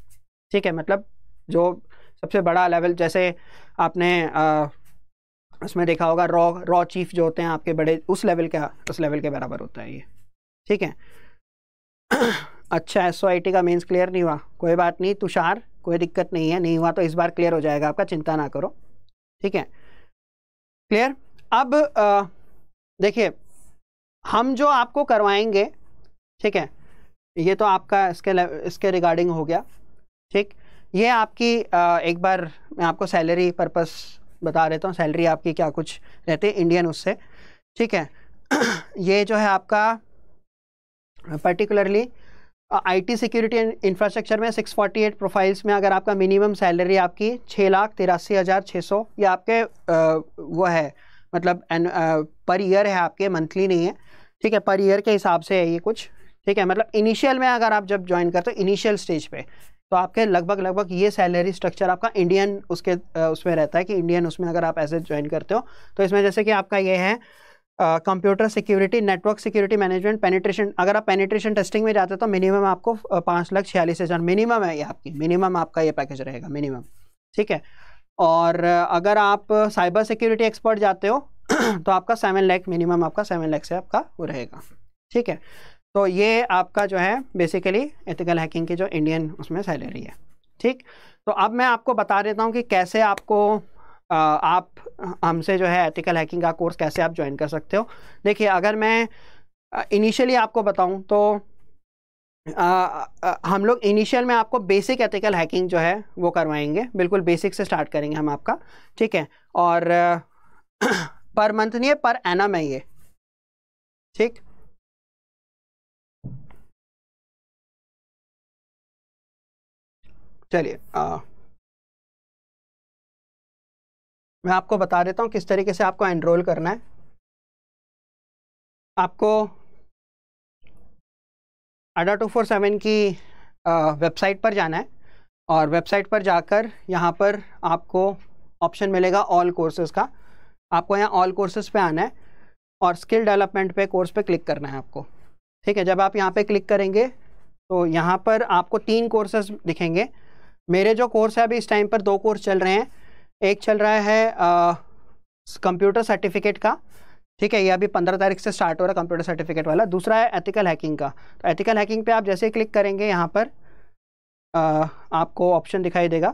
ठीक है। मतलब जो सबसे बड़ा लेवल, जैसे आपने उसमें देखा होगा रॉ चीफ जो होते हैं आपके बड़े, उस लेवल के बराबर होता है ये, ठीक है। अच्छा, SOIT का मेंस क्लियर नहीं हुआ, कोई बात नहीं तुषार, कोई दिक्कत नहीं है, नहीं हुआ तो इस बार क्लियर हो जाएगा आपका, चिंता ना करो, ठीक है। क्लियर। अब देखिए, हम जो आपको करवाएंगे, ठीक है, ये तो आपका इसके रिगार्डिंग हो गया, ठीक। ये आपकी एक बार मैं आपको सैलरी पर्पस बता देता हूँ, सैलरी आपकी क्या कुछ रहती है इंडियन उससे, ठीक है। ये जो है आपका पर्टिकुलरली IT सिक्योरिटी इंफ्रास्ट्रक्चर में 648 प्रोफाइल्स में अगर आपका मिनिमम सैलरी आपकी 6,83,600, ये आपके वो है, मतलब पर ईयर है आपके, मंथली नहीं है, ठीक है। पर ईयर के हिसाब से है ये कुछ, ठीक है। मतलब इनिशियल में अगर आप जब ज्वाइन करते हो इनिशियल स्टेज पे, तो आपके लगभग ये सैलरी स्ट्रक्चर आपका इंडियन उसमें रहता है कि इंडियन उसमें अगर आप ऐसे ज्वाइन करते हो तो इसमें जैसे कि आपका ये है computer security, network security management, penetration. अगर आप पेनिट्रेशन टेस्टिंग में जाते हो तो मिनिमम आपको 5,46,000 मिनिमम है, ये आपकी मिनिमम आपका ये पैकेज रहेगा मिनिमम, ठीक है। और अगर आप साइबर सिक्योरिटी एक्सपर्ट जाते हो तो आपका 7 लाख मिनिमम, आपका 7 लाख से आपका वो रहेगा, ठीक है। तो ये आपका जो है बेसिकली एथिकल हैकिंग की जो इंडियन उसमें सैलरी है, ठीक। तो अब मैं आपको बता देता हूँ कि कैसे आपको आप हमसे जो है एथिकल हैकिंग का कोर्स कैसे आप ज्वाइन कर सकते हो। देखिए, अगर मैं इनिशियली आपको बताऊं तो हम लोग इनिशियल में आपको बेसिक एथिकल हैकिंग जो है वो करवाएंगे, बिल्कुल बेसिक से स्टार्ट करेंगे हम आपका, ठीक है। और पर मंथ नहीं है, पर एनम है ये, ठीक। चलिए मैं आपको बता देता हूँ किस तरीके से आपको एनरोल करना है। आपको ADA 247 की वेबसाइट पर जाना है और वेबसाइट पर जाकर यहाँ पर आपको ऑप्शन मिलेगा ऑल कोर्सेज का। आपको यहाँ ऑल कोर्सेज पे आना है और स्किल डेवलपमेंट पे कोर्स पे क्लिक करना है आपको, ठीक है। जब आप यहाँ पे क्लिक करेंगे तो यहाँ पर आपको 3 कोर्सेज दिखेंगे। मेरे जो कोर्स है अभी इस टाइम पर 2 कोर्स चल रहे हैं। एक चल रहा है कंप्यूटर सर्टिफिकेट का, ठीक है, ये अभी 15 तारीख से स्टार्ट हो रहा है कंप्यूटर सर्टिफिकेट वाला। दूसरा है एथिकल हैकिंग का। तो एथिकल हैकिंग पे आप जैसे ही क्लिक करेंगे यहाँ पर आपको ऑप्शन दिखाई देगा,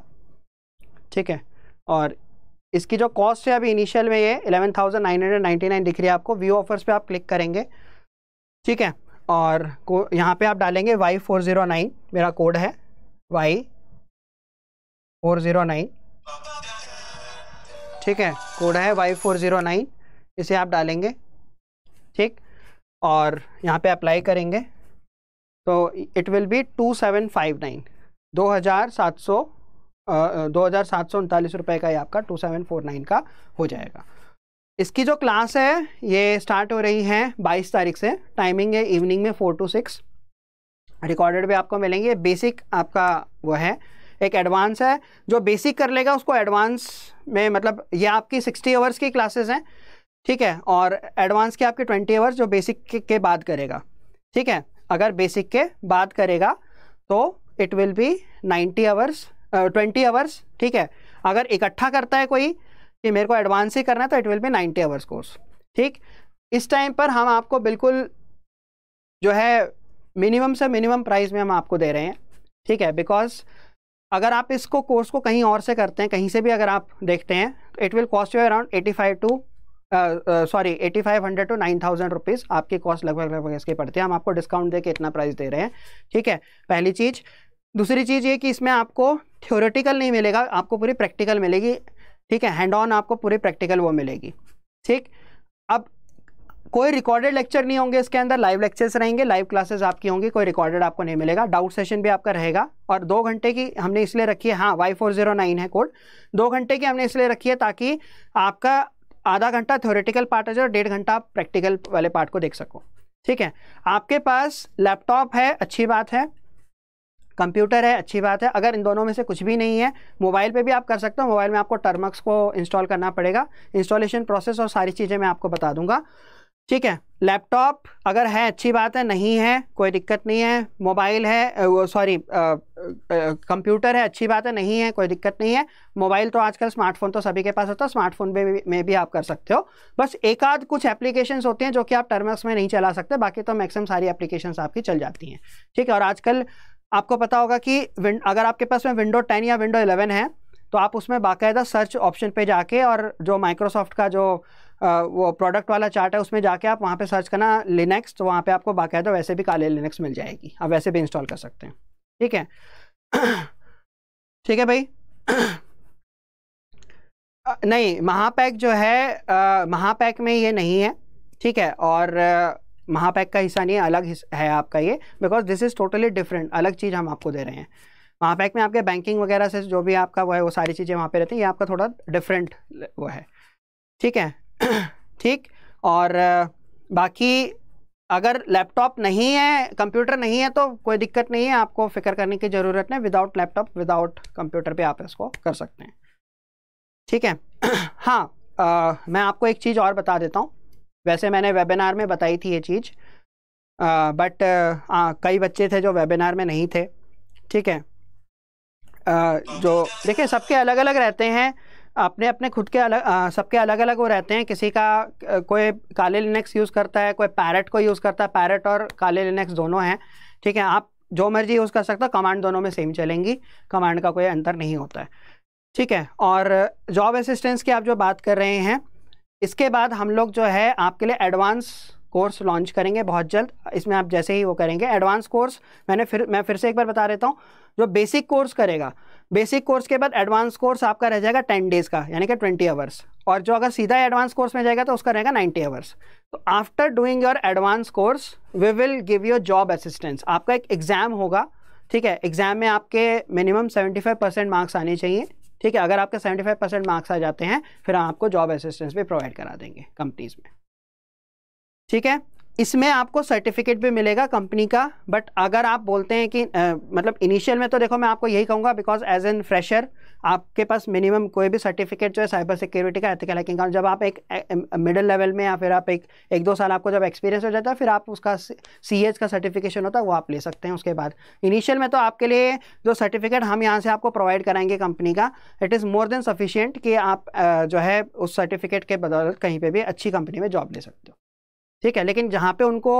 ठीक है। और इसकी जो कॉस्ट है अभी इनिशियल में ये 11,999 दिख रही है आपको। व्यू ऑफर्स पे आप क्लिक करेंगे, ठीक है। और यहाँ पे आप डालेंगे Y409, मेरा कोड है Y409, ठीक है, कोड है Y409, इसे आप डालेंगे, ठीक। और यहाँ पे अप्लाई करेंगे तो इट विल बी 2759, 2,739 रुपये का ये आपका 2749 का हो जाएगा। इसकी जो क्लास है ये स्टार्ट हो रही है 22 तारीख से। टाइमिंग है इवनिंग में 4 to 6। रिकॉर्डेड भी आपको मिलेंगे। बेसिक आपका वो है, एक एडवांस है। जो बेसिक कर लेगा उसको एडवांस में, मतलब ये आपकी 60 आवर्स की क्लासेस हैं, ठीक है। और एडवांस के आपके 20 आवर्स जो बेसिक के बाद करेगा, ठीक है। अगर बेसिक के बाद करेगा तो it will be 90 hours 20 hours, ठीक है। अगर इकट्ठा करता है कोई कि मेरे को एडवांस ही करना है तो it will be 90 hours course, ठीक। इस टाइम पर हम आपको बिल्कुल जो है मिनिमम से मिनिमम प्राइस में हम आपको दे रहे हैं, ठीक है। बिकॉज अगर आप इसको कोर्स को कहीं और से करते हैं, कहीं से भी अगर आप देखते हैं, तो it will cost you around 8,500 to 9,000 rupees आपकी कॉस्ट लगभग इसके पड़ते हैं। हम आपको डिस्काउंट दे के इतना प्राइस दे रहे हैं, ठीक है, पहली चीज़। दूसरी चीज़ ये कि इसमें आपको थ्योरेटिकल नहीं मिलेगा, आपको पूरी प्रैक्टिकल मिलेगी, ठीक है। हैंड ऑन आपको पूरी प्रैक्टिकल वो मिलेगी, ठीक। अब कोई रिकॉर्डेड लेक्चर नहीं होंगे इसके अंदर, लाइव लेक्चर्स रहेंगे, लाइव क्लासेस आपकी होंगी, कोई रिकॉर्डेड आपको नहीं मिलेगा। डाउट सेशन भी आपका रहेगा। और 2 घंटे की हमने इसलिए रखी है, हाँ Y409 है कोड, 2 घंटे की हमने इसलिए रखी है ताकि आपका आधा घंटा थ्योरेटिकल पार्ट है और 1.5 घंटा आप प्रैक्टिकल वाले पार्ट को देख सको, ठीक है। आपके पास लैपटॉप है, अच्छी बात है, कंप्यूटर है, अच्छी बात है। अगर इन दोनों में से कुछ भी नहीं है, मोबाइल पे भी आप कर सकते हो। मोबाइल में आपको टर्मक्स को इंस्टॉल करना पड़ेगा, इंस्टॉलेशन प्रोसेस और सारी चीज़ें मैं आपको बता दूंगा, ठीक है। लैपटॉप अगर है अच्छी बात है, नहीं है कोई दिक्कत नहीं है। मोबाइल है, कंप्यूटर है, अच्छी बात है, नहीं है कोई दिक्कत नहीं है। मोबाइल तो आजकल स्मार्टफोन तो सभी के पास होता है, स्मार्टफोन में भी आप कर सकते हो। बस एक आध कुछ एप्लीकेशंस होती हैं जो कि आप टर्मक्स में नहीं चला सकते, बाकी तो मैक्सिमम सारी एप्लीकेशंस आपकी चल जाती हैं, ठीक है। और आजकल आपको पता होगा कि अगर आपके पास में विंडो 10 या विंडो 11 है तो आप उसमें बाकायदा सर्च ऑप्शन पे जाके और जो माइक्रोसॉफ्ट का जो वो प्रोडक्ट वाला चार्ट है उसमें जाके आप वहाँ पे सर्च करना लिनक्स, तो वहाँ पे आपको बाकायदा वैसे भी काले लिनक्स मिल जाएगी, आप वैसे भी इंस्टॉल कर सकते हैं, ठीक है। ठीक है भाई। नहीं, महापैक जो है महापैक में ये नहीं है, ठीक है। और महापैक का हिस्सा नहीं है, अलग है आपका ये, because this is totally different, अलग चीज़ हम आपको दे रहे हैं। महापैक में आपके बैंकिंग वगैरह से जो भी आपका वो है वो सारी चीज़ें वहाँ पे रहती हैं, ये आपका थोड़ा डिफरेंट वो है, ठीक है। ठीक। और बाकी अगर लैपटॉप नहीं है, कंप्यूटर नहीं है तो कोई दिक्कत नहीं है, आपको फिक्र करने की ज़रूरत नहीं। विदाउट लैपटॉप विदाउट कंप्यूटर पे आप इसको कर सकते हैं, ठीक है। हाँ, मैं आपको एक चीज़ और बता देता हूँ वैसे मैंने वेबिनार में बताई थी ये चीज़, बट कई बच्चे थे जो वेबिनार में नहीं थे, ठीक है। जो देखिए सबके अलग अलग रहते हैं, अपने अपने खुद के अलग, सबके अलग अलग वो रहते हैं। किसी का कोई काले लिनक्स यूज़ करता है, कोई पैरेट को यूज़ करता है, पैरेट और काले लिनक्स दोनों हैं, ठीक है। आप जो मर्जी यूज़ कर सकते हो, कमांड दोनों में सेम चलेंगी, कमांड का कोई अंतर नहीं होता है, ठीक है। और जॉब असिस्टेंस की आप जो बात कर रहे हैं, इसके बाद हम लोग जो है आपके लिए एडवांस कोर्स लॉन्च करेंगे बहुत जल्द। इसमें आप जैसे ही वो करेंगे एडवांस कोर्स, मैं फिर से एक बार बता देता हूँ। जो बेसिक कोर्स करेगा, बेसिक कोर्स के बाद एडवांस कोर्स आपका रह जाएगा 10 डेज़ का, यानी कि 20 आवर्स। और जो अगर सीधा एडवांस कोर्स में जाएगा तो उसका रहेगा 90 आवर्स। तो after doing your advance course we will give you job assistance. आपका एक एग्ज़ाम होगा, ठीक है। एग्ज़ाम में आपके मिनिमम 75% मार्क्स आने चाहिए, ठीक है। अगर आपके 75% मार्क्स आ जाते हैं फिर हम आपको जॉब असिस्टेंस भी प्रोवाइड करा देंगे कंपनीज में, ठीक है। इसमें आपको सर्टिफिकेट भी मिलेगा कंपनी का। बट अगर आप बोलते हैं कि मतलब इनिशियल में तो देखो मैं आपको यही कहूँगा, बिकॉज एज एन फ्रेशर आपके पास मिनिमम कोई भी सर्टिफिकेट जो है साइबर सिक्योरिटी का, एथिकल हैकिंग का, जब आप एक मिडिल लेवल में या फिर आप एक दो साल आपको जब एक्सपीरियंस हो जाता है फिर आप उसका CH का सर्टिफिकेशन होता है वो आप ले सकते हैं। उसके बाद इनिशियल में तो आपके लिए जो सर्टिफिकेट हम यहाँ से आपको प्रोवाइड कराएंगे कंपनी का, it is more than sufficient कि आप जो है उस सर्टिफिकेट के बदौलत कहीं पर भी अच्छी कंपनी में जॉब ले सकते हो, ठीक है। लेकिन जहाँ पे उनको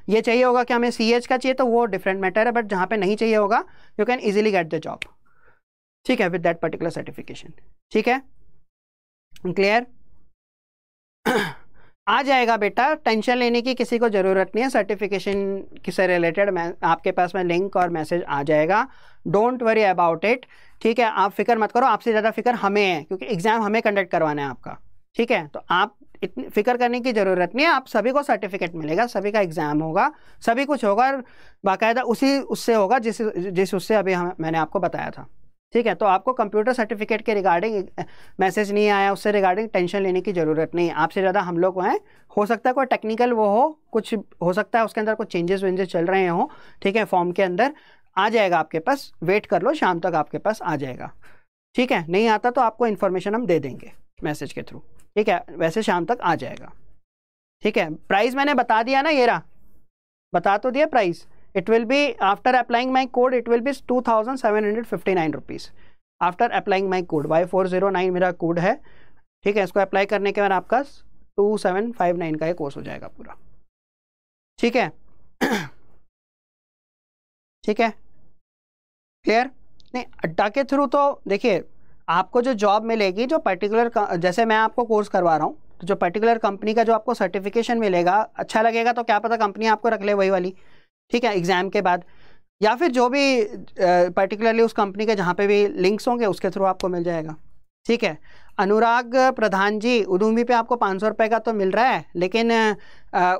ये चाहिए होगा कि हमें CH का चाहिए तो वो डिफरेंट मैटर है, बट जहाँ पे नहीं चाहिए होगा you can easily get the job, ठीक है, विद दैट पर्टिकुलर सर्टिफिकेशन, ठीक है। क्लियर? आ जाएगा बेटा, टेंशन लेने की किसी को ज़रूरत नहीं है। सर्टिफिकेशन से रिलेटेड आपके पास में लिंक और मैसेज आ जाएगा, डोंट वरी अबाउट इट, ठीक है। आप फिक्र मत करो, आपसे ज़्यादा फिक्र हमें है क्योंकि एग्ज़ाम हमें कंडक्ट करवाना है आपका, ठीक है। तो आप इतनी फिक्र करने की ज़रूरत नहीं है, आप सभी को सर्टिफिकेट मिलेगा, सभी का एग्ज़ाम होगा, सभी कुछ होगा और बाकायदा उससे होगा जिस उससे अभी मैंने आपको बताया था, ठीक है। तो आपको कंप्यूटर सर्टिफिकेट के रिगार्डिंग मैसेज नहीं आया, उससे रिगार्डिंग टेंशन लेने की ज़रूरत नहीं है। आपसे ज़्यादा हम लोग हैं, हो सकता है कोई टेक्निकल वो हो, कुछ हो सकता है उसके अंदर कुछ चेंजेस वेंजेस चल रहे हों, ठीक है। फॉर्म के अंदर आ जाएगा आपके पास, वेट कर लो, शाम तक आपके पास आ जाएगा, ठीक है। नहीं आता तो आपको इन्फॉर्मेशन हम दे देंगे मैसेज के थ्रू, ठीक है। वैसे शाम तक आ जाएगा, ठीक है। प्राइस मैंने बता दिया ना, ये रहा, बता तो दिया price. It will be after applying my code it will be 2759 rupees after applying my code. Y409 मेरा कोड है, ठीक है। इसको अप्लाई करने के बाद आपका 2759 का ये कोर्स हो जाएगा पूरा, ठीक है। ठीक है, क्लियर? नहीं, अड्डा के थ्रू तो देखिए आपको जो जॉब मिलेगी, जो पर्टिकुलर जैसे मैं आपको कोर्स करवा रहा हूँ, तो जो पर्टिकुलर कंपनी का जो आपको सर्टिफिकेशन मिलेगा, अच्छा लगेगा तो क्या पता कंपनी आपको रख ले वही वाली, ठीक है, एग्ज़ाम के बाद, या फिर जो भी पर्टिकुलरली उस कंपनी के जहाँ पे भी लिंक्स होंगे उसके थ्रू आपको मिल जाएगा, ठीक है। अनुराग प्रधान जी, उदूमी पे आपको 500 रुपये का तो मिल रहा है, लेकिन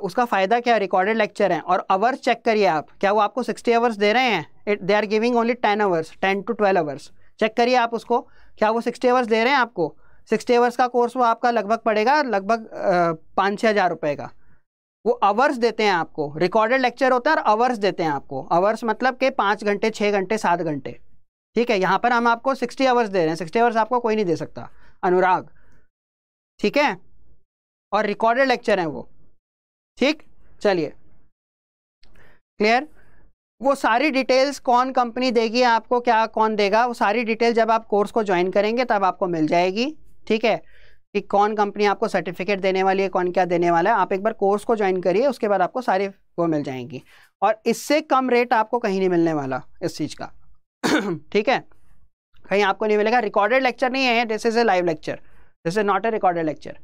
उसका फ़ायदा क्या, रिकॉर्डेड लेक्चर हैं। और आवर्स चेक करिए आप, क्या वो आपको 60 आवर्स दे रहे हैं? They are giving only 10 hours, 10 to 12 hours. Check करिए आप उसको, क्या वो 60 आवर्स दे रहे हैं आपको? 60 आवर्स का कोर्स वो आपका लगभग पड़ेगा 5-6 हज़ार रुपये का। वो आवर्स देते हैं आपको, रिकॉर्डेड लेक्चर होता है और आवर्स देते हैं आपको। आवर्स मतलब कि 5 घंटे, 6 घंटे, 7 घंटे, ठीक है। यहाँ पर हम आपको 60 आवर्स दे रहे हैं, 60 आवर्स आपको कोई नहीं दे सकता अनुराग, ठीक है। और रिकॉर्डेड लेक्चर हैं वो, ठीक। चलिए, क्लियर? वो सारी डिटेल्स कौन कंपनी देगी आपको, क्या कौन देगा, वो सारी डिटेल जब आप कोर्स को ज्वाइन करेंगे तब आपको मिल जाएगी, ठीक है, कि कौन कंपनी आपको सर्टिफिकेट देने वाली है, कौन क्या देने वाला है। आप एक बार कोर्स को ज्वाइन करिए, उसके बाद आपको सारी वो मिल जाएंगी। और इससे कम रेट आपको कहीं नहीं मिलने वाला इस चीज़ का, ठीक है, कहीं आपको नहीं मिलेगा। रिकॉर्डेड लेक्चर नहीं है, this is a live lecture, this is not a recorded lecture,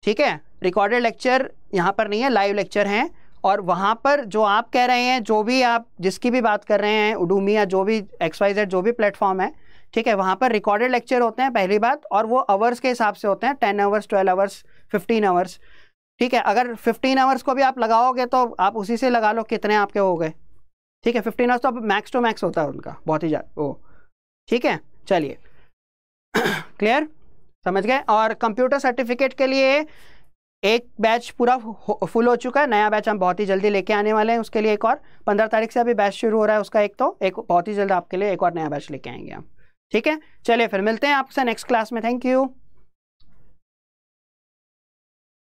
ठीक है। रिकॉर्डेड लेक्चर यहाँ पर नहीं है, लाइव लेक्चर हैं। और वहाँ पर जो आप कह रहे हैं, जो भी आप जिसकी भी बात कर रहे हैं, उडूमी या जो भी XYZ जो भी प्लेटफॉर्म है, ठीक है, वहाँ पर रिकॉर्डेड लेक्चर होते हैं पहली बात, और वो आवर्स के हिसाब से होते हैं, 10 आवर्स, 12 आवर्स, 15 आवर्स, ठीक है। अगर 15 आवर्स को भी आप लगाओगे तो आप उसी से लगा लो कितने आपके हो गए, ठीक है। 15 आवर्स तो मैक्स टू मैक्स होता है उनका, बहुत ही ज़्यादा वो, ठीक है। चलिए, क्लियर, समझ गए? और कंप्यूटर सर्टिफिकेट के लिए एक बैच पूरा फुल हो चुका है, नया बैच हम बहुत ही जल्दी लेके आने वाले हैं। उसके लिए एक और 15 तारीख से अभी बैच शुरू हो रहा है उसका, एक बहुत ही जल्द आपके लिए एक और नया बैच लेके आएंगे हम, ठीक है। चलिए फिर मिलते हैं आपसे नेक्स्ट क्लास में, थैंक यू।